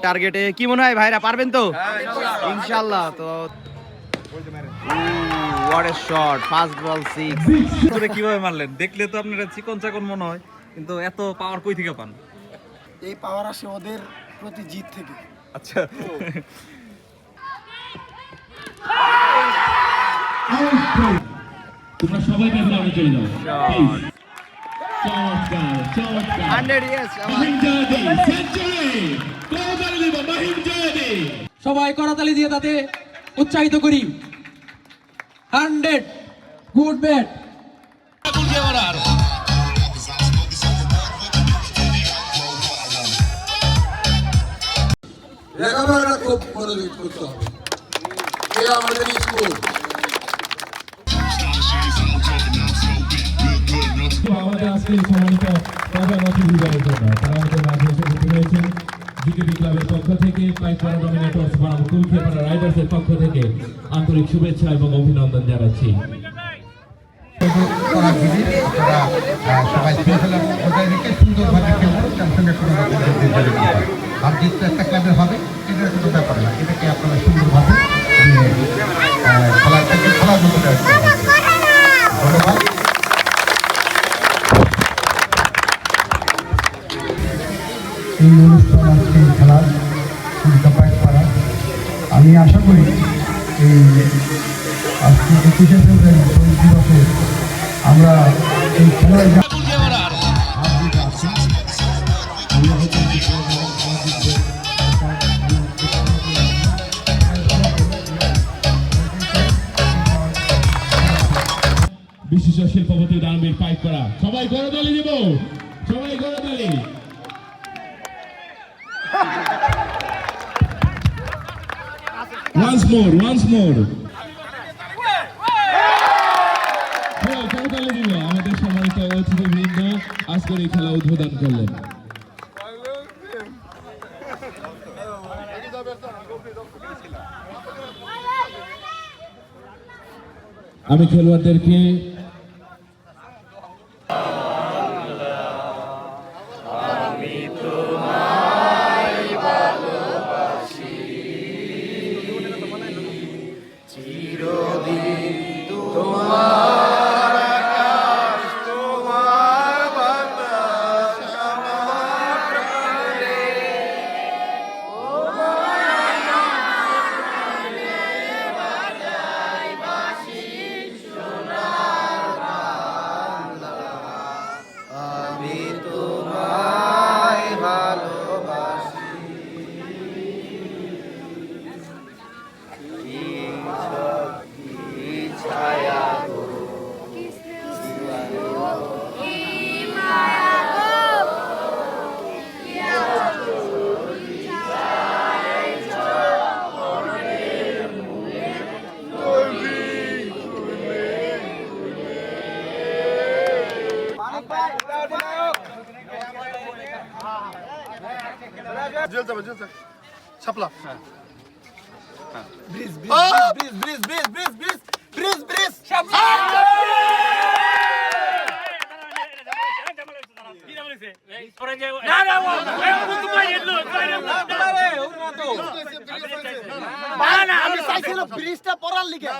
টার্গেটে কি মনে হয় ভাইরা পারবেন তো ইনশাআল্লাহ। তো what a shot, fast ball 6 করে কিভাবে মারলেন? দেখলে তো আপনারা চিকন চাকন মনে হয়, কিন্তু এত পাওয়ার কই থেকে পান? এই পাওয়ার আসে ওদের প্রতি জিত থেকে। আচ্ছা, তোমরা সবাই ব্যাকগ্রাউন্ডে চলে যাও প্লিজ। চমৎকার চমৎকার 100 yes মাহিম জয়দী সেঞ্চুরি, করতালি দিব মাহিম জয়দী। সবাই করতালি দিয়ে তাতে উৎসাহিত করি। 100 গুড ব্যাট। লেখাপড়াটা খুব মনোযোগ করতে হবে, এ আমাদের স্কুল। আমাদের আজকে সম্মানিত প্রধানমন্ত্রী বিভাগের জন্য তারা আমাদের মাঝে এসে উপস্থিত হয়েছেন। জিটিভি ক্লাবের পক্ষ থেকে, পাইকপাড়া ডমিনেটর্স বনাম কুলখিয়াপাড়া রাইডার্সের পক্ষ থেকে আন্তরিক শুভেচ্ছা এবং অভিনন্দন জানাচ্ছি। সবাই শৃঙ্খলা বজায় রেখে সুন্দরভাবে খেলবো, তার সঙ্গে কোনো আর জিতটা একটা ক্লাবের হবে, এটা কোনো ব্যাপার না। এটাকে আপনারা সুন্দরভাবে খেলার থেকে খেলাধুলো ধন্যবাদ। এই অনুষ্ঠান আজকে খেলার পাইকপাড়া, আমি আশা করি এই আজকে 21শে ফেব্রুয়ারি শহীদ দিবসে আমরা এই খেলায় বিশিষ্ট শিল্পপতি দানবীর পাইকপাড়া, সবাই করতালি দিব, সবাই করতালি। once more করতালি দিব। আমাদের সম্মানিত অতিথিবৃন্দ আজকের এই খেলা উদ্বোধন করলেন। আমি খেলোয়াড়দেরকে ছাপলা ব্রিজ আমি চাইছিল ব্রিজটা পড়ার লিগে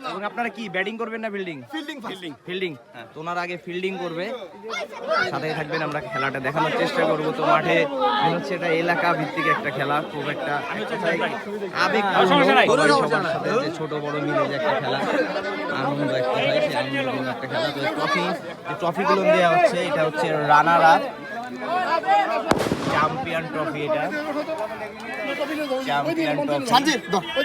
এবং আপনারা কি ব্যাটিং করবেন না ফিল্ডিং? ফিল্ডিং। তো ওনারা আগে ফিল্ডিং করবে, সাথে থাকবেন, আমরা খেলাটা দেখানোর চেষ্টা করব। তো মাঠে হচ্ছে এটা এলাকা ভিত্তিক একটা খেলা, খুব একটা আবেগ ছোট বড় মিলে যে একটা খেলা, আনন্দ একটা হয়, সেই আনন্দ একটা খেলা। তো ট্রফিগুলো দেওয়া হচ্ছে, এটা হচ্ছে রানার আপ, চ্যাম্পিয়ন ট্রফি, এটা চ্যাম্পিয়ন ট্রফি।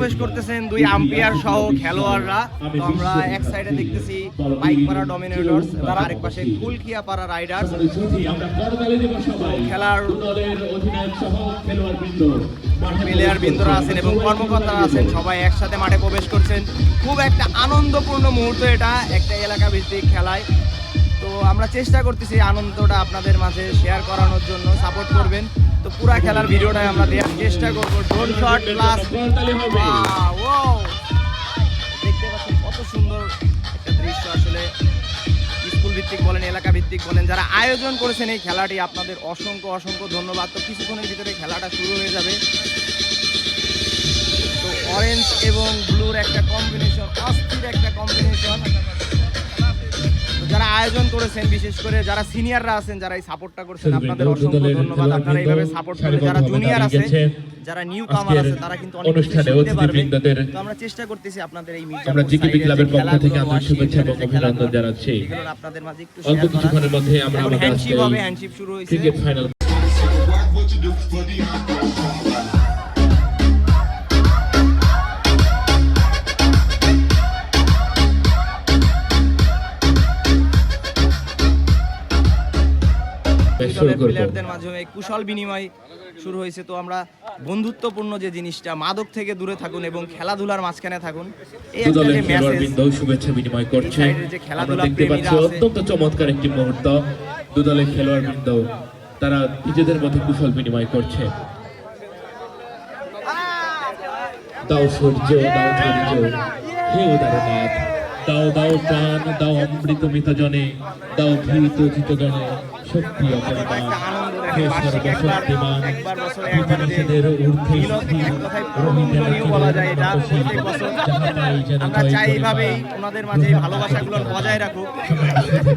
প্রবেশ করতেছেন 2 আম্পায়ার সহ খেলোয়াড়রা। তো আমরা এক সাইডে দেখতেছি পাইকপাড়া ডমিনেটরস, তার আরেক পাশে কুলখিয়াপাড়া রাইডার্স। খেলার প্লেয়ার বৃন্দরা আছেন এবং কর্মকর্তারা আছেন, সবাই একসাথে মাঠে প্রবেশ করছেন। খুব একটা আনন্দপূর্ণ মুহূর্ত এটা, একটা এলাকা ভিত্তিক খেলায়। তো আমরা চেষ্টা করতেছি আনন্দটা আপনাদের মাঝে শেয়ার করানোর জন্য, সাপোর্ট করবেন। তো পুরা খেলার ভিডিওটা আমরা দেওয়ার চেষ্টা করবো। ড্রোন শট প্লাস দেখতে পাচ্ছেন কত সুন্দর একটা দৃশ্য। আসলে স্কুল ভিত্তিক বলেন, এলাকা ভিত্তিক বলেন, যারা আয়োজন করেছেন এই খেলাটি, আপনাদের অসংখ্য অসংখ্য ধন্যবাদ। তো কিছুক্ষণের ভিতরে খেলাটা শুরু হয়ে যাবে। তো অরেঞ্জ এবং ব্লুর একটা কম্বিনেশন, অস্থির একটা কম্বিনেশন। যারা আয়োজন করেছেন, বিশেষ করে যারা সিনিয়ররা আছেন, যারা এই সাপোর্টটা করছেন, আপনাদের অসংখ্য ধন্যবাদ। আপনারা এইভাবে সাপোর্ট করেন। যারা জুনিয়র আছে, যারা নিউ কামার আছে, তারা কিন্তু অনেক কিছু শিখতে পারবে। তো আমরা চেষ্টা করতেছি আপনাদের এই আমরা জিকেবি ক্লাবের পক্ষ থেকে আন্তরিক শুভেচ্ছা এবং অভিনন্দন জানাচ্ছি। এগুলো আপনাদের মাঝে একটু অল্প শেয়ার কিছুক্ষণের করা। মধ্যে আমরা আমাদের হ্যান্ডশিপ হবে, হ্যান্ডশিপ শুরু হয়েছে। ক্রিকেট ফাইনাল প্লেয়ারদের মাধ্যমে কুশল বিনিময় শুরু হয়েছে। তো আমরা বন্ধুত্বপূর্ণ যে জিনিসটা, মাদক থেকে দূরে থাকুন এবং খেলাধুলার মাঝখানে থাকুন, এই একটা দুদলের যে মেসেজ, খেলোয়াড়বৃন্দ শুভেচ্ছা বিনিময় করছে। এই সাইডে যে আমরা খেলাধুলা দেখতে পাচ্ছি প্রেমীরা আছে, অত্যন্ত চমৎকার একটি মুহূর্ত। দুদলের খেলোয়াড়বৃন্দ তারা নিজেদের মধ্যে কুশল বিনিময় করছে। দাও সূর্য, দাও ধৈর্য, হে উদারনাথ, দাও দাও প্রাণ, দাও অমৃত মৃত জনে, দাও ভীত চিত জনে শক্তি অপরিমাণ, হে সর্বশক্তিমান, প্রতিবেশীদের ঊর্ধ্বে স্থির, রোহিতের বলা যায় এটা প্রত্যেক বছর। যাহা পাই যেন আমরা জয় চাই করি এইভাবেই মা। ওনাদের মাঝে এই ভালোবাসাগুলো বজায় রাখুক,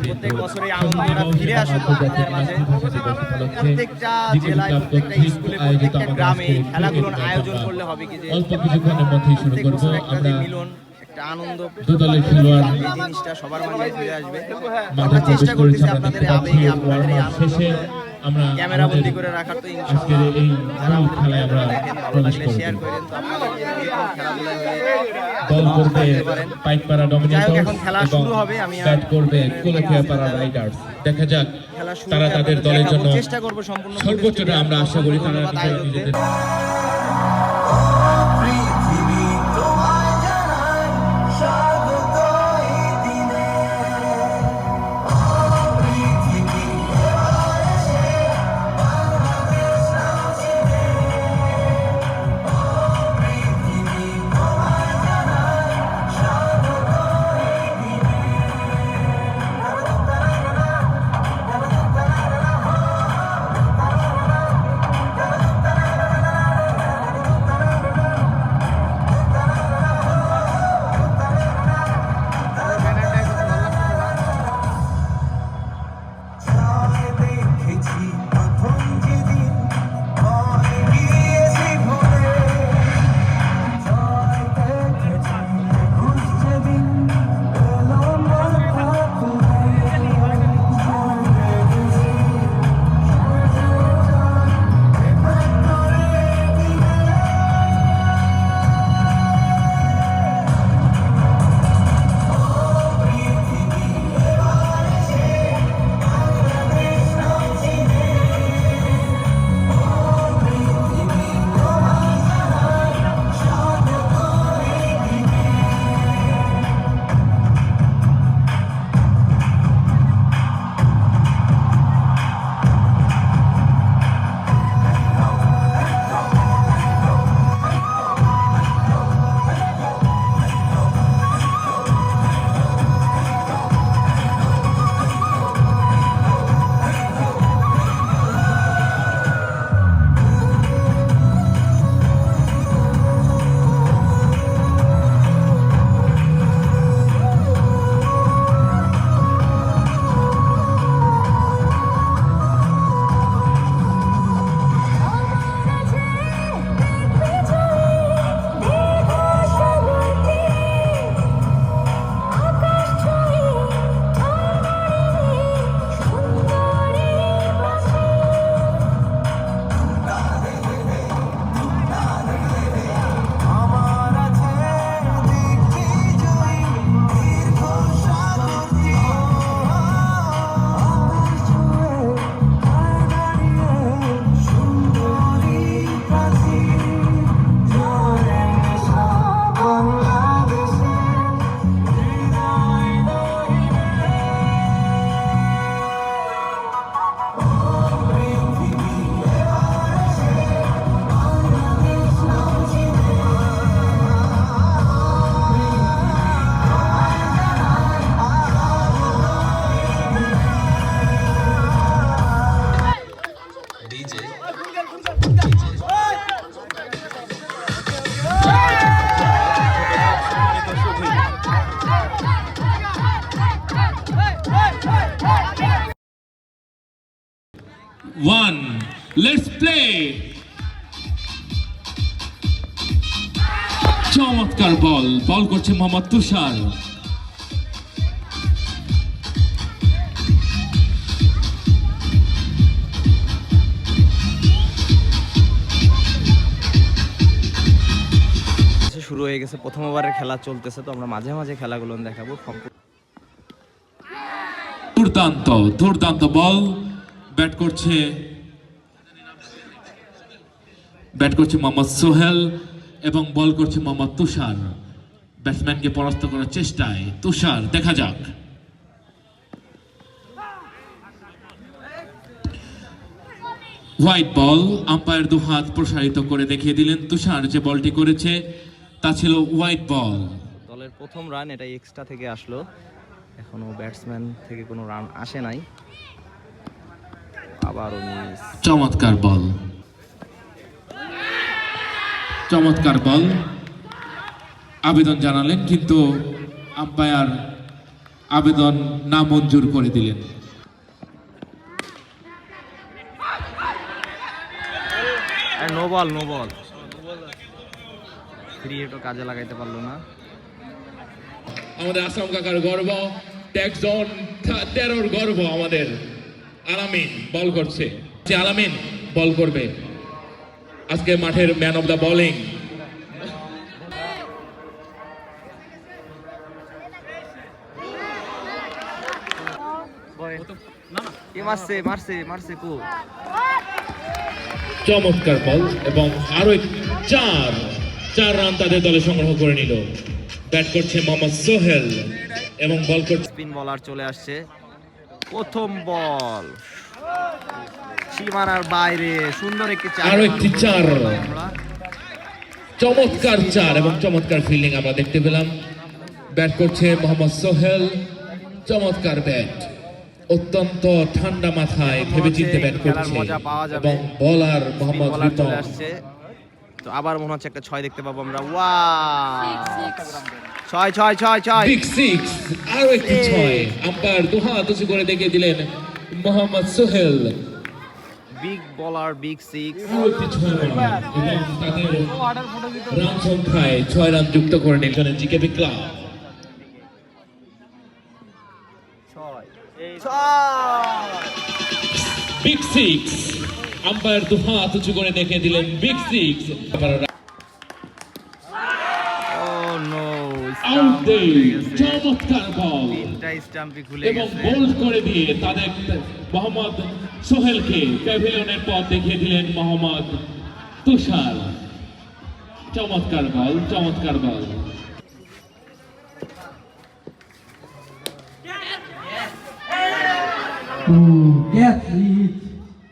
প্রত্যেক বছর এই আনন্দটা ফিরে আসুক আমাদের মাঝে। প্রত্যেকটা জেলায়, প্রত্যেকটা স্কুলে, প্রত্যেকটা গ্রামে এই খেলাগুলোর আয়োজন করলে হবে কি যে অল্প কিছুক্ষণের মধ্যেই শুরু প্রত্যেক করব বছর একটা যে আমরা মিলন, একটা আনন্দ, দুদলের খেলোয়াড় এই জিনিসটা সবার মাঝে ফিরে আসবে। মাঠে আমরা প্রবেশ চেষ্টা করেছে। করতেছি আমরা আপনাদের দেখতে পাচ্ছি আবেগে, আপনাদের এই ওয়ার্ম আপ শেষে আমরা ক্যামেরা আমাদের বন্দি করে রাখার। তো আজকের ইনশাআল্লাহ এই যারা মূল খেলায় আমরা দেখেন, ভালো প্রবেশ লাগলে করব। শেয়ার করেন। তো আপনাদের যে কোনো খেলাধুলায় দল করবে থাকতে পারেন। পাইকপাড়া যাই হোক, ডমিনেটরস এখন খেলা এবং শুরু হবে। আমি ব্যাট করবে কুলখিয়াপাড়া রাইডার্স। দেখা যাক খেলা শুরু তারা তাদের দলের জন্য চেষ্টা করব সম্পূর্ণ সর্বোচ্চটা। আমরা আশা করি তারা ধন্যবাদ আয়োজকদের। নিজেদের 1. Let's play. চমৎকার বল করছে মোহাম্মদ তুষার। শুরু হয়ে গেছে, প্রথম ওভারের খেলা চলতেছে, তো আমরা মাঝে মাঝে খেলাগুলো দেখাবো। দুর্দান্ত বল ব্যাট করছে মোহাম্মদ সোহেল এবং বল করছে মোহাম্মদ তুষার। ব্যাটসম্যানকে পরাস্ত করার চেষ্টায় তুষার, দেখা যাক। হোয়াইট বল, আম্পায়ার দুহাত প্রসারিত করে দেখিয়ে দিলেন তুষার যে বলটি করেছে তা ছিল হোয়াইট বল। দলের প্রথম রান, এটা এক্সট্রা থেকে আসলো, এখনো ব্যাটসম্যান থেকে কোনো রান আসে নাই। আবারও মিস। চমৎকার বল আবেদন জানালেন, কিন্তু আম্পায়ার আবেদন নামঞ্জুর করে দিলেন। নো বল ফ্রি হিটও কাজে লাগাইতে পারলো না। আমাদের আসাম কাকার গর্ব, ট্যাক্স জোন 13 গর্ব আমাদের আলামিন বল করছে। আলামিন বল করবে, আজকে মাঠের ম্যান অফ দ্য বোলিং। মারছে কো। চমৎকার বল এবং আরো 4 রান তাদের দলে সংগ্রহ করে নিল। ব্যাট করছে মোহাম্মদ সোহেল এবং বল করছে স্পিন বলার চলে আসছে। প্রথম বল সীমানার বাইরে, সুন্দর একটি চার। আরো একটি 4, চমৎকার 4 এবং চমৎকার ফিল্ডিং আমরা দেখতে পেলাম। ব্যাট করছে মোহাম্মদ সোহেল, চমৎকার ব্যাট, অত্যন্ত ঠান্ডা মাথায় ভেবে চিন্তে ব্যাট করছে এবং বলার মোহাম্মদ চলে আসছে। তো আবার মনে হচ্ছে একটা 6 দেখতে পাবো আমরা। ওয়াও, 6 বিগ 6, আরো একটি 6। আম্পায়ার দুহাত উঁচু করে দেখিয়ে দিলেন মোহাম্মদ সোহেল। বিগ বলার, বিগ 6। আরো একটি 6 রান এবং তাদের রান সংখ্যায় 6 রান যুক্ত করে নিলেন জিকেপি ক্লাব। বিগ 6, আম্পায়ার দুহাত উঁচু করে দেখিয়ে দিলেন বিগ 6। চমৎকার বল এবং বোল্ড করে দিয়ে তাদের মোহাম্মদ সোহেলকে প্যাভিলিয়নের পথ দেখিয়ে দিলেন মোহাম্মদ তুষার। চমৎকার বল। ক্যাচ মিস,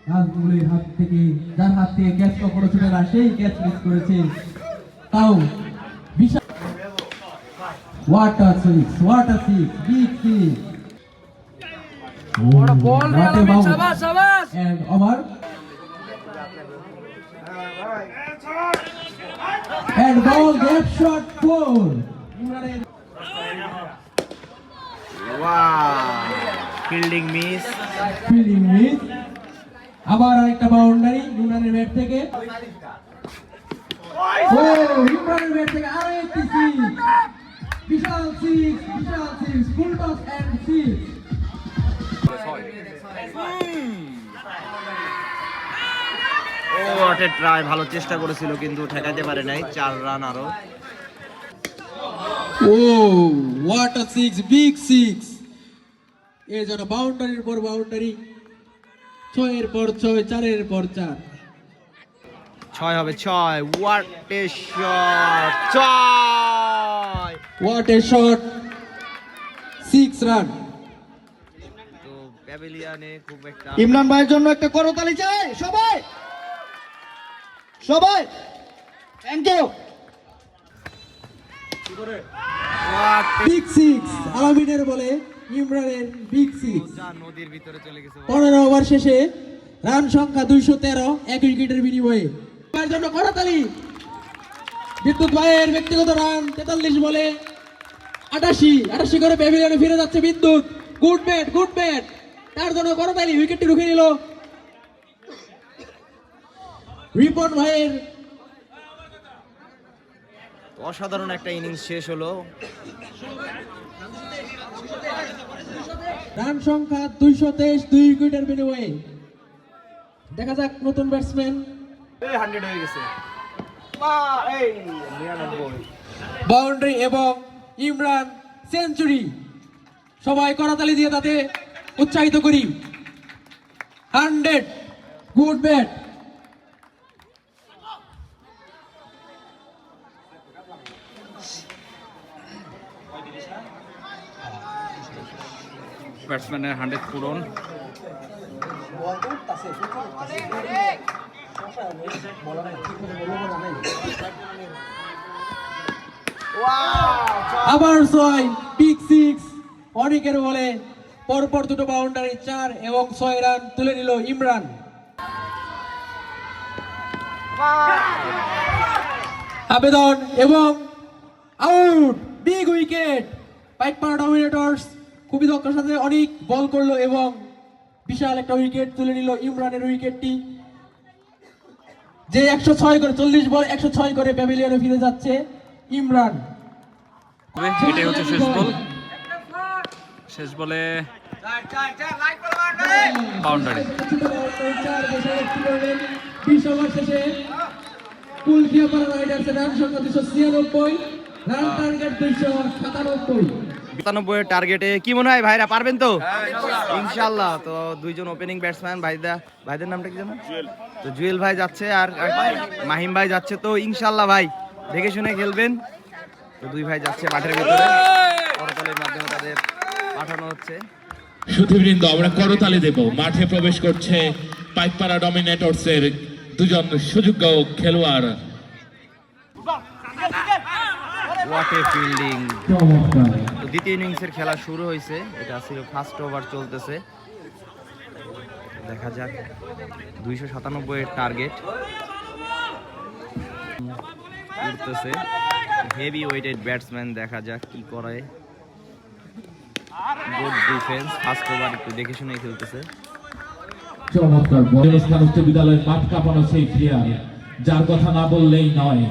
রাজমৌলির হাত থেকে, যার হাত থেকে ক্যাচ পকড়ে ছিল না, সেই ক্যাচ মিস করেছে। তাও বিশাল what a six, big six. What a bounce. And over. And ball gap shot 4. Fielding miss. আবার আরেকটা বাউন্ডারি ইমরানের ব্যাট থেকে। ইমরানের ব্যাট থেকে আরো একটি সিক্স, বিশাল six, full toss and six. Try, ভালো চেষ্টা করেছিল কিন্তু ঠেকাতে পারে নাই। 4 রান আরো। What a six, big six. এই যেন বাউন্ডারির পর বাউন্ডারি, 6-এর পর 6, 4-এর পর 4। 6 হবে 6। What a shot, 6 run. তো প্যাভিলিয়নে খুব একটা। ইমরান ভাইয়ের জন্য একটা করতালি চাই সবাই। Thank you. বিগ সিক্স, আলামিনের বলে ইমরানের বিগ সিক্স। নদীর ভিতরে চলে গেছে। 15 ওভার শেষে রান সংখ্যা 213, 1 উইকেটের বিনিময়ে। এর জন্য করতালি। বিদ্যুৎ ভাইয়ের ব্যক্তিগত রান 43 বলে 88 করে প্যাভিলিয়নে ফিরে যাচ্ছে বিদ্যুৎ। Good bat. তার জন্য করতালি, উইকেটটি রুখে নিল রিপন ভাইয়ের অসাধারণ একটা ইনিংস শেষ হলো। রান সংখ্যা 223, 2 উইকেটের বিনিময়ে। দেখা যাক নতুন ব্যাটসম্যান 100 হয়ে গেছে, এই 99। বাউন্ডারি এবং ইমরান সেঞ্চুরি। সবাই করতালি দিয়ে তাতে উৎসাহিত করি। 100, গুড ব্যাট। ব্যাটসম্যানের 100 পূরণ। আবার 6, পিক 6। অনেকের বলে পরপর দুটো বাউন্ডারি, 4 এবং 6 রান তুলে নিল ইমরান। আবেদন এবং আউট, বিগ উইকেট। পাইকপাড়া ডমিনেটর্স খুবই দক্ষতার সাথে অনেক বল করলো এবং বিশাল একটা উইকেট তুলে নিল ইমরানের উইকেটটি, যে 106 করে 40 বল 106 করে প্যাভিলিয়নে ফিরে যাচ্ছে ইমরান। এটাই হচ্ছে শেষ বল। শেষ বলে বাউন্ডারি। 20 ওভার শেষে কুলখিয়াপাড়া রাইডার্সের রান সংখ্যা 296, রান টার্গেট 297। 97 এর টার্গেটে কি মনে হয় ভাইরা পারবেন তো? ইনশাআল্লাহ। তো দুইজন ওপেনিং ব্যাটসম্যান ভাইদের নামটা কি জানেন? তো জুয়েল ভাই যাচ্ছে আর মাহিম ভাই যাচ্ছে। তো ইনশাআল্লাহ ভাই দেখে শুনে খেলবেন। তো দুই ভাই যাচ্ছে মাঠের ভিতরে, করতালির মাধ্যমে তাদের পাঠানো হচ্ছে। সুধীবৃন্দ, আমরা করতালি দেব। মাঠে প্রবেশ করছে পাইকপাড়া ডমিনেটরসের দুজন সুযোগ্য খেলোয়াড়। What a fielding! তো দ্বিতীয় ইনিংসের খেলা শুরু হয়েছে, এটা ছিল ফার্স্ট ওভার চলতেছে। দেখা যাক 297 এর টার্গেট উঠতেছে। হেভি ওয়েটেড ব্যাটসম্যান, দেখা যাক কি করে। গুড ডিফেন্স, ফার্স্ট ওভার একটু দেখে শুনে খেলতেছে। চমৎকার বল। স্থান উচ্চ বিদ্যালয়ের মাঠ কাঁপানো সেই প্লেয়ার, যার কথা না বললেই নয়।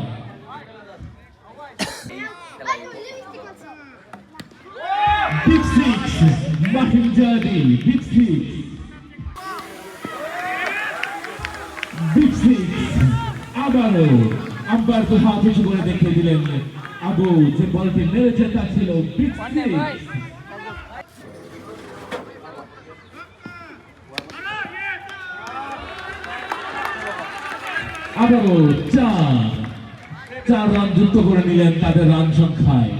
বিগ সিক্স, মাহিম জাদি, বিগ সিক্স, বিগ সিক্স। আবারও আম্পায়ার তো হাত উঁচু করে দেখিয়ে দিলেন আবু যে বলটি মেরেছে তা ছিল বিগ সিক্স। আবারও 4 রান যুক্ত করে নিলেন তাদের রান সংখ্যায়।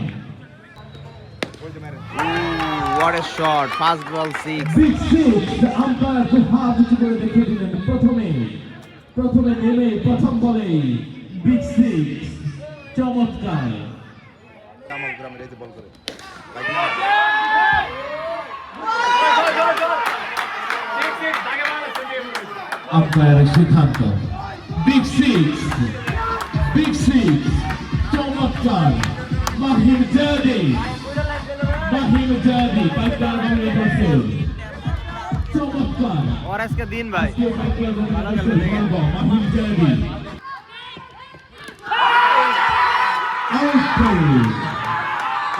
What a shot, first ball 6। Big six. Umpire তো হাত উঁচু করে দেখিয়ে দিলেন প্রথমে নেমে প্রথম বলে বিগ সিক্স। চমৎকার। আম্পায়ারের সিদ্ধান্ত বিগ সিক্স, বিগ সিক্স। চমৎকার। মাহিম জাদি, পাইকপাড়া ডমিনেটরসের চমৎকার। और इसके दिन भाई মাহিম জাদি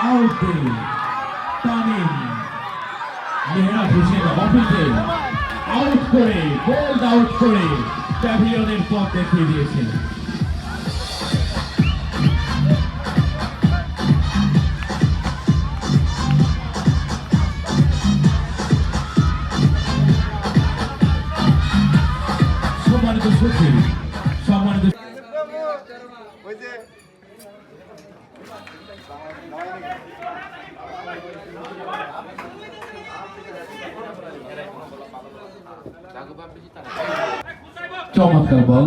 আউট। তামিম মেহরাব হোসেন অফিসে আউট করে, বোল্ড আউট করে প্যাভিলিয়নের পথ দেখিয়ে দিয়েছেন। সম্মানিত সচিব, সম্মানিত চমৎকার বল।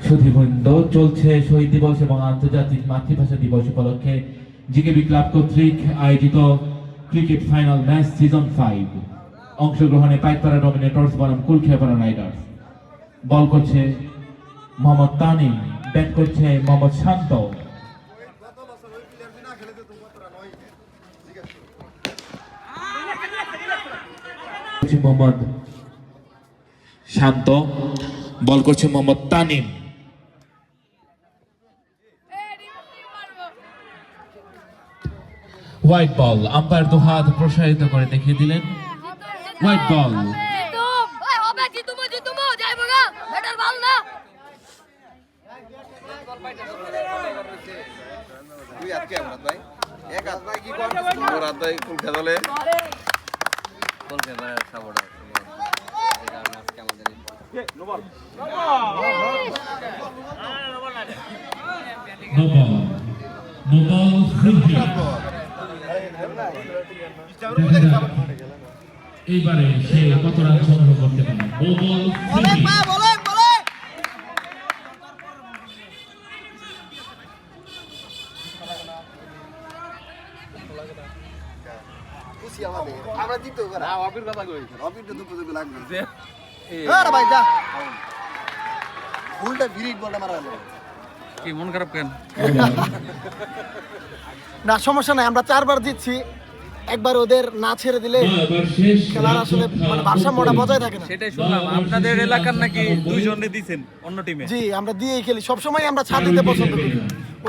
সুধীবৃন্দ, চলছে শহীদ দিবস এবং আন্তর্জাতিক মাতৃভাষা দিবস উপলক্ষে জিকেবি ক্লাব কর্তৃক আয়োজিত ক্রিকেট ফাইনাল ম্যাচ সিজন 5। অংশগ্রহণে পাইকপাড়া ডমিনেটরস বনাম কুলখিয়াপাড়া রাইডার্স। বল করছে মোহাম্মদ তানিম, ব্যাট করছে মোহাম্মদ শান্ত। মোহাম্মদ শান্ত, বল করছে Mohammad Tanim. Wide ball, umpire দু হাত প্রসারিত করে দেখিয়ে দিলেন wide ball. No ball, no ball, free hit. এইবারে সে কত রান সংগ্রহ করতে পারে? No ball, free hit. কি মন খারাপ কেন? না সমস্যা নাই, আমরা 4 বার জিতছি, একবার ওদের না ছেড়ে দিলে খেলার আসলে মানে ভারসাম্যটা বজায় থাকে না। সেটাই শুনলাম আপনাদের এলাকার নাকি 2 জনে দিবেন অন্য টিমে। জি, আমরা দিয়েই খেলি সবসময়, আমরা ছাড় দিতে পছন্দ করি,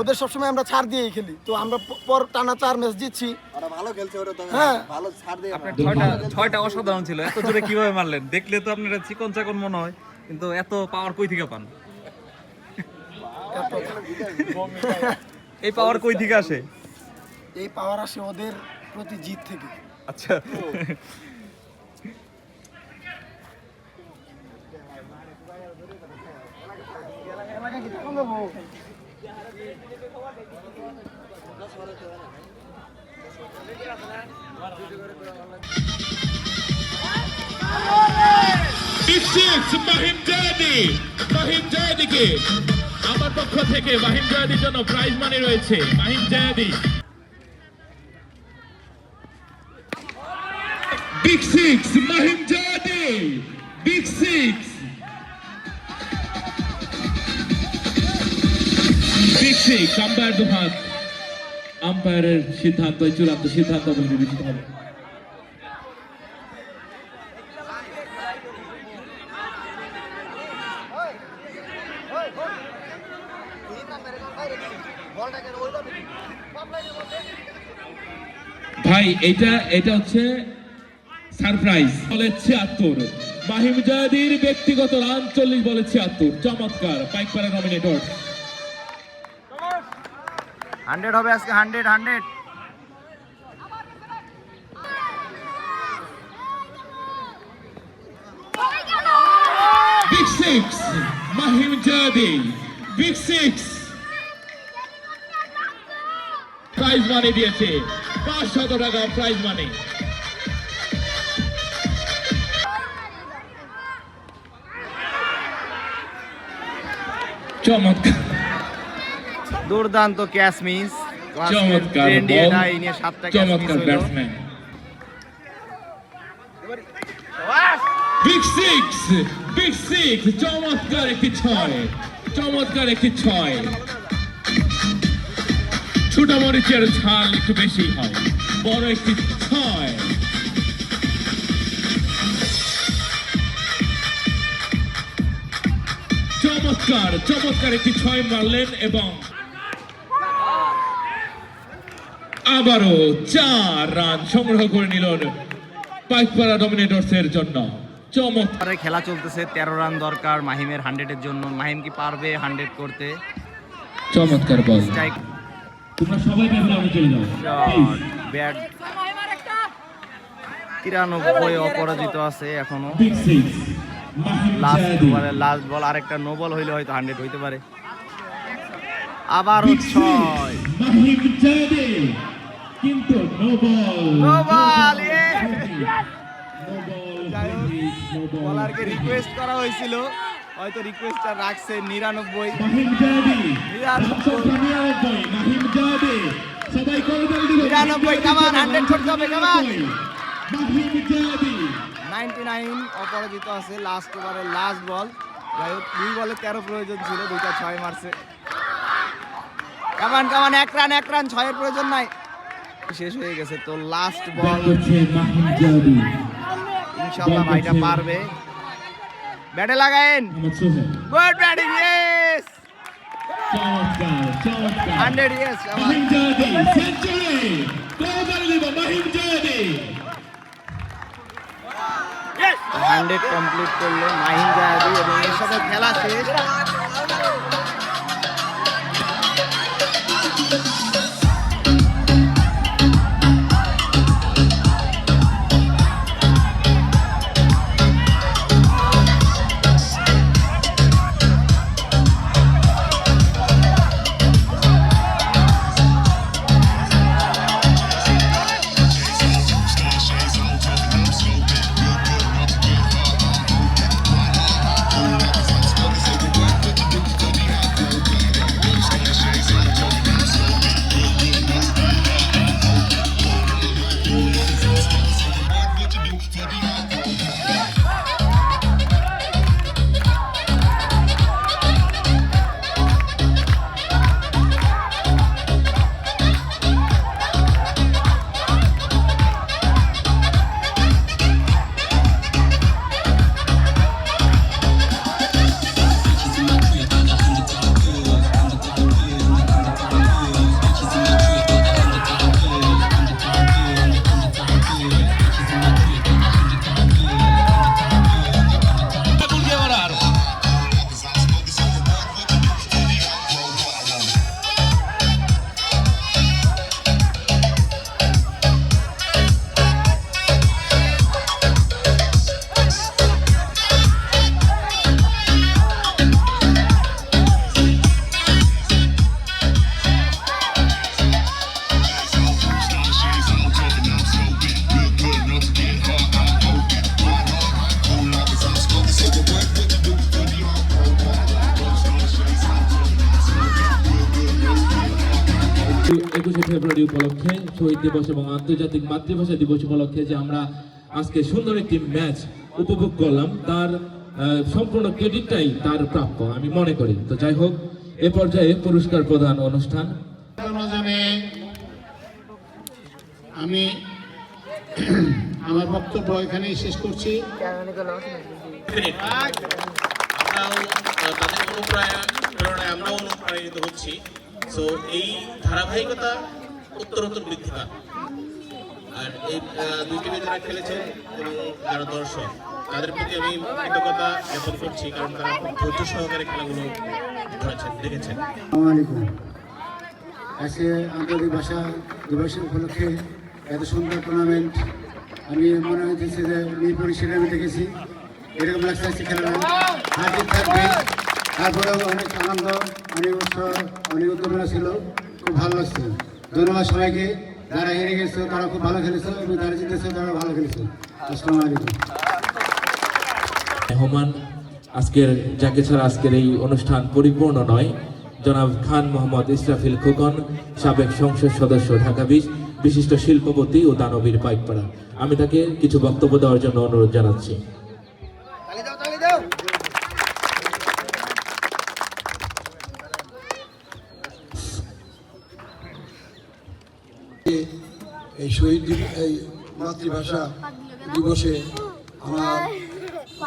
ওদের সবসময় আমরা ছাড় দিয়েই খেলি। তো আমরা পর টানা 4 ম্যাচ জিতছি। হ্যাঁ, আপনার 6টা অসাধারণ ছিল। এত জোরে কিভাবে মারলেন? দেখলে তো আপনারা চিকন চাকন মনে হয়, কিন্তু এত পাওয়ার কই থেকে পান? এই পাওয়ার কই থেকে আসে? এই পাওয়ার আসে ওদের প্রতি জিত থেকে। আচ্ছা, মাহিম জায়াদিকে আমার পক্ষ থেকে মাহিম জায়াদির জন্য প্রাইজ মানি রয়েছে। Mahim Zayadi big six, Mahim Zayadi big six, big six. Umpire দু হাত, আম্পায়ারের সিদ্ধান্ত চূড়ান্ত সিদ্ধান্ত বলে বিবেচিত হবে। ভাই এটা হচ্ছে সারপ্রাইজ। বলে 76, মাহিম জায়াদির ব্যক্তিগত রান 40 বলে 76। চমৎকার, পাইকপাড়া নমিনেটর। 100 হবে আজকে, 100। Big six, Mahim Zayadi big six. Prize money দিয়েছে 500 টাকা প্রাইজ মানি। চমৎকার, দুর্দান্ত ক্যাচ মিস। চমৎকার বল, চমৎকার batsman. Big six, big six. চমৎকার একটি 6, চমৎকার একটি 6। ছোট মরিচের ঝাল একটু বেশি হয়, বড় একটি 6। চমৎকার, চমৎকার একটি 6 মারলেন এবং আবারও 4 রান সংগ্রহ করে নিলেন পাইকপাড়া ডমিনেটরস এর জন্য। চমৎকার খেলা চলতেছে, 13 রান দরকার মাহিমের 100-এর জন্য। মাহিম কি পারবে 100 করতে? চমৎকার বল। স্ট্রাইক, তোমরা সবাই ব্যাকগ্রাউন্ডে চলে যাও। ব্যাট 93 অপরাজিত আছে এখনো। Big six, Mahim Zayadi. Last ball, আরেকটা নো বল হইলে হয়তো 100 হইতে পারে। আবারও 6, মাহিম জায়াদি, কিন্তু নো বল, নো বল। বলারকে রিকোয়েস্ট করা হয়েছিল, হয়তো রিকোয়েস্টটা রাখছে। 99, মাহিম জায়াদি 99, মাহিম জায়াদি। সবাই করতালি দিবেন। 99, কামান 100 করতে হবে, কামান। মাহিম জায়াদি 99 অপরাজিত আছে। লাস্ট ওভারে লাস্ট বল, যাই হোক 2 বলে 13 প্রয়োজন ছিল, 2টা 6 মারছে। কামান 1 রান, 6-এর প্রয়োজন নাই, শেষ হয়ে গেছে। তো লাস্ট বল, করছে মাহিম জায়াদি। ইনশাআল্লাহ ভাইটা পারবে। ব্যাটে লাগায়েন। Mohammad Sohel good batting, yes চমৎকার চমৎকার 100, ইয়েস মাহিম জাহাদি সেঞ্চুরি কোবারে দিব মাহিম জাহাদি 100 কমপ্লিট করলো মাহিম জাহাদি এবং এর সাথে খেলা শেষ। ফেব্রুয়ারি উপলক্ষে শহীদ দিবস এবং আন্তর্জাতিক মাতৃভাষা দিবস উপলক্ষে যে আমরা আজকে সুন্দর একটি ম্যাচ উপভোগ করলাম তার সম্পূর্ণ ক্রেডিটটাই তার প্রাপ্য আমি মনে করি। তো যাই হোক, এ পর্যায়ে পুরস্কার প্রদান অনুষ্ঠান। আমি আমার বক্তব্য এখানেই শেষ করছি। তাদের অনুপ্রেরণায় আমরাও অনুপ্রাণিত হচ্ছি। সো এই ধারাবাহিকতা উত্তরোত্তর বৃদ্ধি পায়। আর এই দুই টিমে যারা খেলেছেন এবং যারা দর্শক তাদের প্রতি আমি কৃতজ্ঞতা জ্ঞাপন করছি, কারণ তারা খুব ধৈর্য সহকারে খেলাগুলো ধরেছেন, দেখেছেন। আসসালামু আলাইকুম। আজকে আন্তর্জাতিক ভাষা দিবস উপলক্ষে এত সুন্দর টুর্নামেন্ট আমি মনে হয়েছে যে মিরপুর স্টেডিয়ামে দেখেছি। এরকম লাগছে আজকে খেলা হাজির থাকবে, তারপরেও অনেক আনন্দ, অনেক উৎসাহ, অনেক উদ্দীপনা ছিল, খুব ভালো লাগছে। ধন্যবাদ সবাইকে। যারা হেরে গেছে তারা খুব ভালো খেলেছে এবং যারা জিতেছে তারা ভালো খেলেছে। আসসালামু আলাইকুম। মেহমান আজকের যাকে ছাড়া আজকের এই অনুষ্ঠান পরিপূর্ণ নয়, জনাব খান মোহাম্মদ ইসরাফিল খোকন, সাবেক সংসদ সদস্য ঢাকা 20, বিশিষ্ট শিল্পপতি ও দানবীর পাইকপাড়া। আমি তাকে কিছু বক্তব্য দেওয়ার জন্য অনুরোধ জানাচ্ছি। এই শহীদ এই মাতৃভাষা দিবসে আমার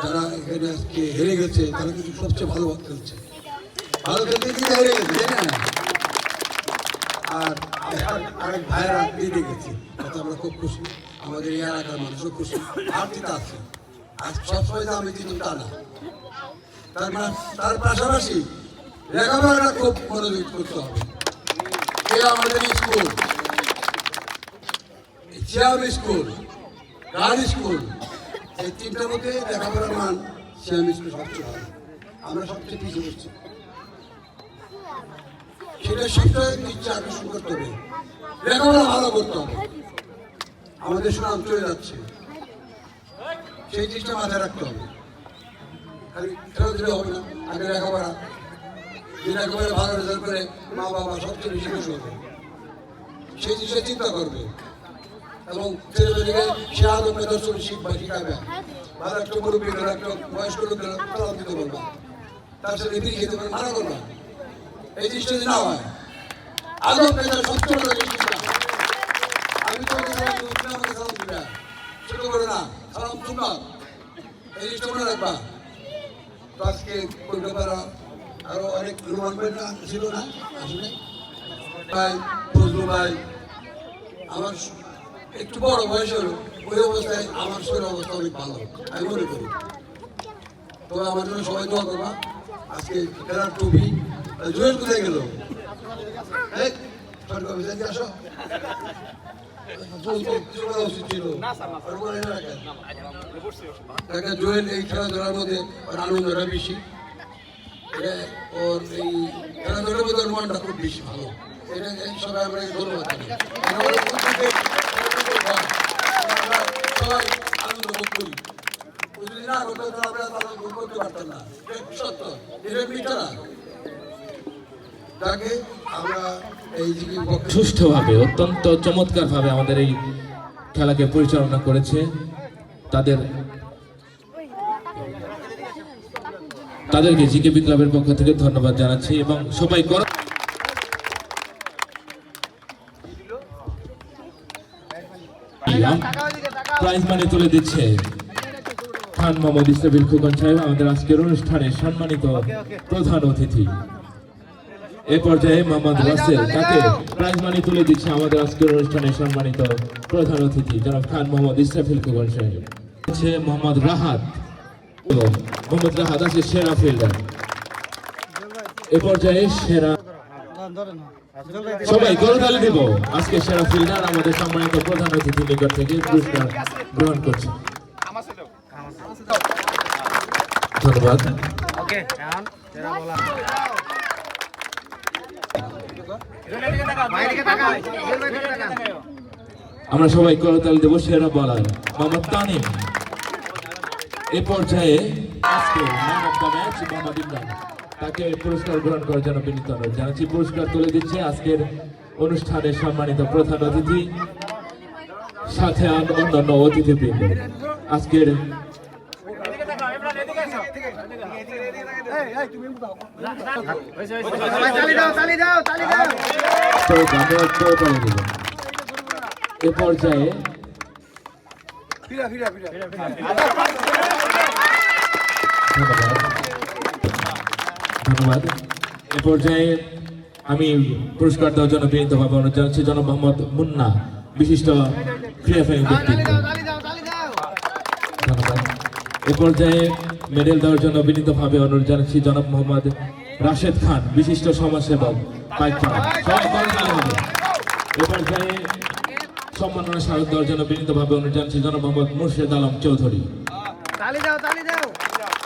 যারা এখানে আজকে হেরে গেছে তারা কিন্তু সবচেয়ে ভালো খেলছে, ভালো খেলতে কিন্তু হেরে গেছে, তাই না? আর আরেক ভাইয়েরা জিতে গেছে, তাতে আমরা খুব খুশি। আমাদের এই এলাকার মানুষও খুশি, আর জিতে আছে। আর সবসময় যে আমি কিন্তু তা না, তার পাশাপাশি লেখাপড়াটা খুব মনোযোগ করতে হবে। এই আমাদের স্কুল, শ্যাম স্কুল, গার্ল স্কুল, এই তিনটার মধ্যে লেখাপড়ার মান শ্যাম স্কুল সবচেয়ে ভালো। আমরা সবচেয়ে পিছিয়ে পড়ছি, সেটা সবচেয়ে ইচ্ছা আকর্ষণ করতে হবে, লেখাপড়া ভালো করতে হবে। আমাদের সুনাম চলে যাচ্ছে, সেই জিনিসটা মাথায় রাখতে হবে। খালি খেলা দিলে হবে না, আগে লেখাপড়া, যে লেখাপড়া ভালো রেজাল্ট করে মা বাবা সবচেয়ে বেশি খুশি হবে, সেই জিনিসটা চিন্তা করবে এবং ছেলেমেয়েদেরকে সে আদমে দর্শন শিখাবে। ভালো একটা মুরব্বী হলো, একটা বয়স্ক লোক হলো, সালাম দিতে বলবা, তার সাথে বিড়ি খেতে পারে মানা করবা। এই জিনিসটা যদি না হয়, আদম পেশার সত্যটা জিনিসটা আমি তোমাকে আমাকে সালাম দিবে, ছোট করে না, সালাম শুনবা, এই জিনিসটা মনে রাখবা। তো আজকে কলকাতার আরো অনেক রোমান ভাইরা ছিল না আসলে ভাই ফজলু ভাই আমার একটু বড় বয়স হলো ওই অবস্থায় আমার শরীর অবস্থা অনেক ভালো আমি মনে করি। তো আমার জন্য সবাই দোয়া করবা। আজকে খেলার টুপি জুয়েল কোথায় গেল? সরকার অফিসে আসো উচিত ছিল জুয়েল এই খেলাধুলার মধ্যে ওর আনন্দটা বেশি, ওর এই খেলাধুলার মধ্যে ওর মনটা খুব বেশি ভালো। এটা সবাই আমরা ধন্যবাদ সবাই আনন্দ বোধ করি। যদি না করতে আমরা করতে পারতাম না, সত্য এটা মিথ্যা না। তাকে আমরা এই সুষ্ঠুভাবে অত্যন্ত চমৎকারভাবে আমাদের এই খেলাকে পরিচালনা করেছে। তাদেরকে জিকেবি ক্লাবের পক্ষ থেকে ধন্যবাদ জানাচ্ছি এবং সবাই প্রাইজ মানি তুলে দিচ্ছে খান মোহাম্মদ ইসরাফিল খোকন সাহেব, আমাদের আজকের অনুষ্ঠানের সম্মানিত প্রধান অতিথি। এ পর্যায়ে মোহাম্মদ রাসেল, তাকে প্রাইজ মানি তুলে দিচ্ছে আমাদের আজকের অনুষ্ঠানের সম্মানিত প্রধান অতিথি জনাব খান মোহাম্মদ ইসরাফিল খোকন সাহেব। মোহাম্মদ রাহাত, মোহাম্মদ রাহাত আছে সেরা ফিল্ডার। এ পর্যায়ে সেরা, সবাই করতালি দিব। আজকে সেরা ফিল্ডার আমাদের সম্মানিত প্রধান অতিথি নিকট থেকে পুরস্কার গ্রহণ করছে। ধন্যবাদ। আমরা সবাই করতালি দেব সেরা বলার মোহাম্মদ তানিম। এ পর্যায়ে আজকে man of the match Mohammad Imran, তাকে পুরস্কার গ্রহণ করার জন্য বিনীত অনুরোধ জানাচ্ছি। পুরস্কার তুলে দিচ্ছে আজকের অনুষ্ঠানের সম্মানিত প্রধান অতিথি, সাথে অন্যান্য অতিথিবৃন্দ। আজকের এ পর্যায়ে ধন্যবাদ। এ পর্যায়ে আমি পুরস্কার দেওয়ার জন্য বিনীতভাবে অনুরোধ জানাচ্ছি জনাব মোহাম্মদ মুন্না, বিশিষ্ট ক্রীড়াপ্রেমী ব্যক্তিত্ব। ধন্যবাদ। এ পর্যায়ে মেডেল দেওয়ার জন্য বিনীতভাবে অনুরোধ জানাচ্ছি জনাব মোহাম্মদ রাশেদ খান, বিশিষ্ট সমাজসেবক পাইকপাড়া। এ পর্যায়ে সম্মাননা স্মারক দেওয়ার জন্য বিনীতভাবে অনুরোধ জানাচ্ছি জনাব মোহাম্মদ মুর্শেদ আলম চৌধুরী।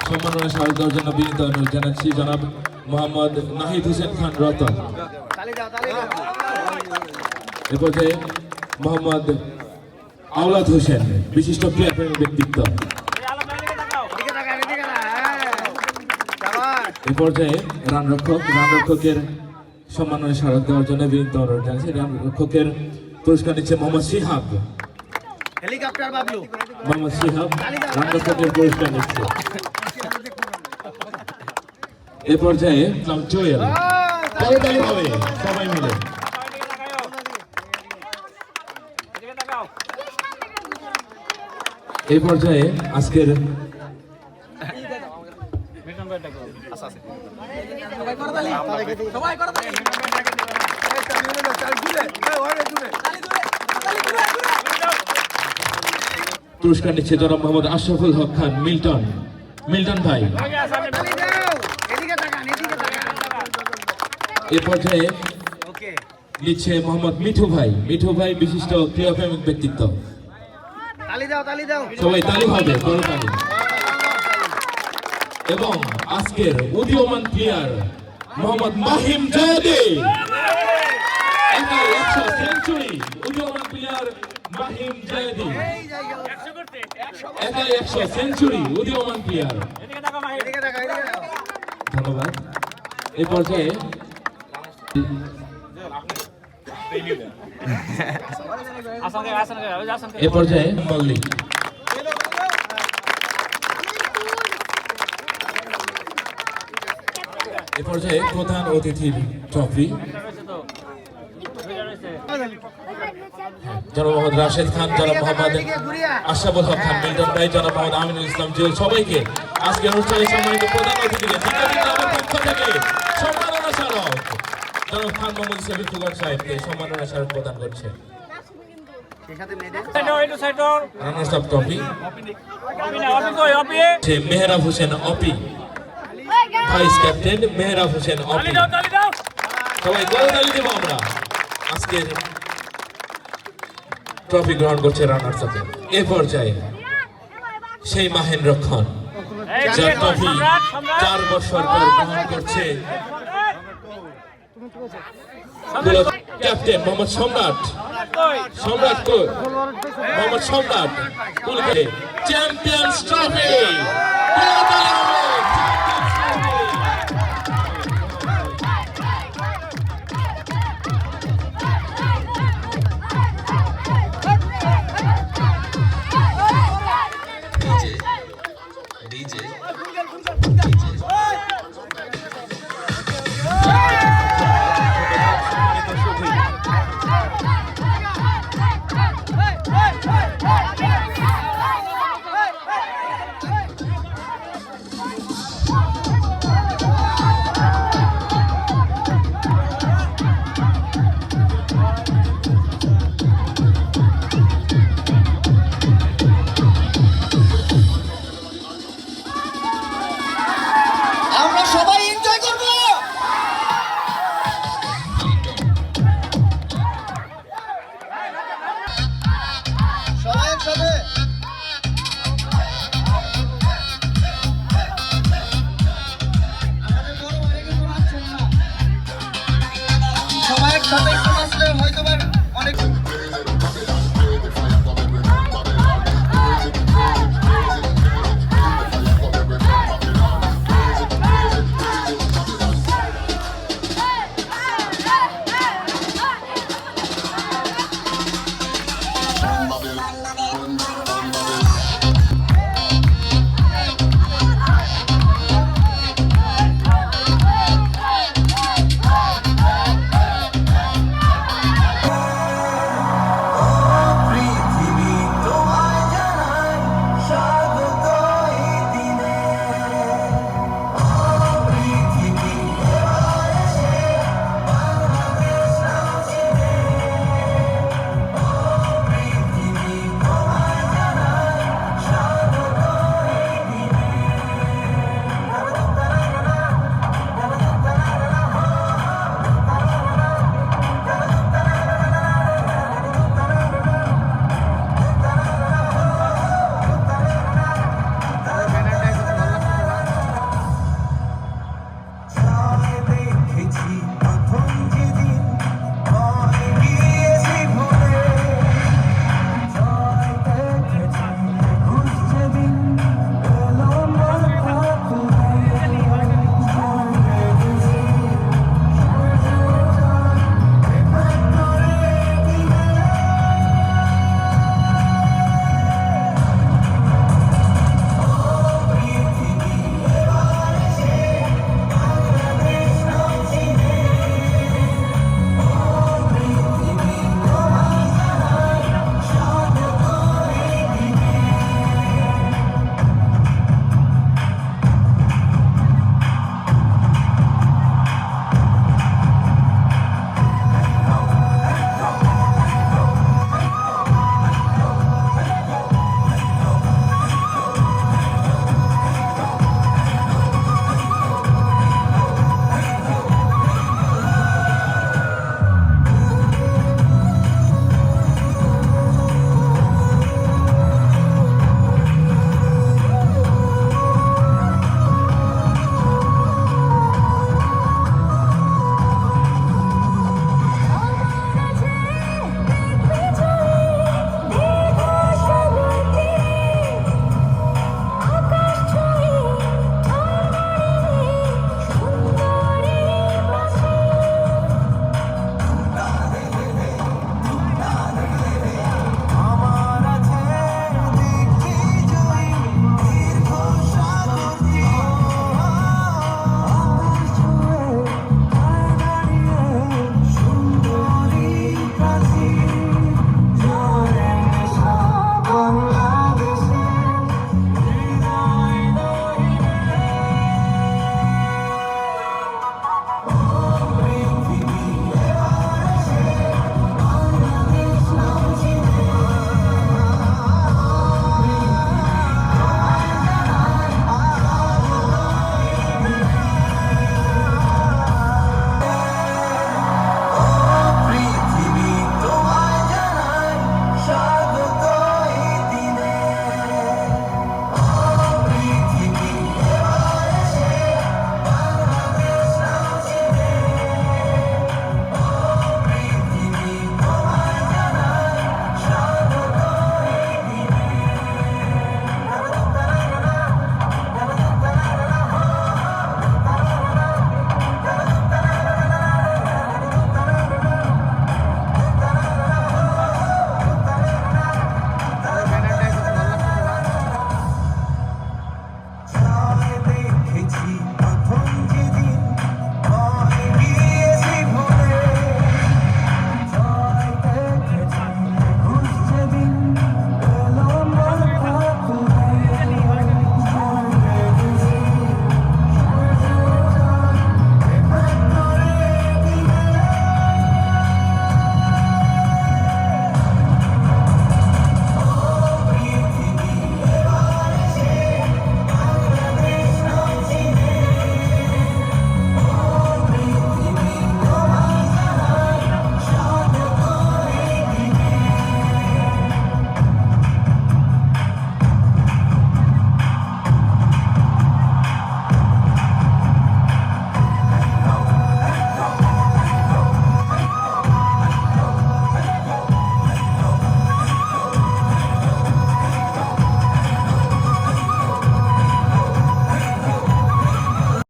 সম্মাননা স্মারক দেওয়ার জন্য বিনীত অনুরোধ জানাচ্ছি জনাব মোহাম্মদ নাহিদ হোসেন খান রতন। এ পর্যায়ে মোহাম্মদ আওলাদ হোসেন, বিশিষ্ট ক্রীড়াপ্রেমী ব্যক্তিত্ব। এ পর্যায়ে রানরক্ষকের সম্মাননা স্মারক দেওয়ার জন্য বিনীত অনুরোধ জানাচ্ছি। রানরক্ষকের পুরস্কার নিচ্ছে মোহাম্মদ শিহাব। মোহাম্মদ শিহাব রানরক্ষকের পুরস্কার নিচ্ছে। এ পর্যায়ে জুয়েল, করতালি হবে সবাই মিলে। এই পর্যায়ে আজকের পুরস্কার নিচ্ছে জনাব মোহাম্মদ আশরাফুল হক খান মিল্টন। মিল্টন ভাই। এ পর্যায়ে নিচ্ছে মোহাম্মদ মিঠু ভাই। মিঠু ভাই বিশিষ্ট ক্রীড়াপ্রেমিক ব্যক্তিত্ব। সবাই তালি হবে, করতালি। এবং আজকের উদীয়মান প্লেয়ার মোহাম্মদ মাহিম জায়েদি, একাই 100 সেঞ্চুরি। উদীয়মান প্লেয়ার মাহিম জায়েদি, একাই 100 সেঞ্চুরি উদীয়মান প্লেয়ার। ধন্যবাদ। এই পর্যায়ে মল্লিক। এ পর্যায়ে প্রধান অতিথির ট্রফি জনাব মোহাম্মদ রাশেদ খান, জনাব মোহাম্মদ আশরাফুল হক খান মিল্টন ভাই, জনাব মোহাম্মদ আমিনুল ইসলাম জুয়েল, সবাইকে আজকের অনুষ্ঠানে সম্মানিত প্রধান অতিথিকে জিকেবি ক্লাবের পক্ষ থেকে সম্মাননা স্মারক জনাব খান মোহাম্মদ শফিক সুগার সাহেবকে সম্মাননা স্মারক প্রদান করছে। Runners up trophy Mehrab Hossain Opi, vice captain Mehrab Hossain Opi. সবাই গোলতালি দেব আমরা। আজকের ট্রফি গ্রহণ করছে রানার্স আপে। এ পর্যায়ে সেই মাহেন্দ্র খান যার ট্রফি 4 বছর পর গ্রহণ করছে ক্যাপ্টেন মোহাম্মদ সম্রাট। সম্রাট কো মোহাম্মদ সম্রাট চ্যাম্পিয়ন্স ট্রফি। DJ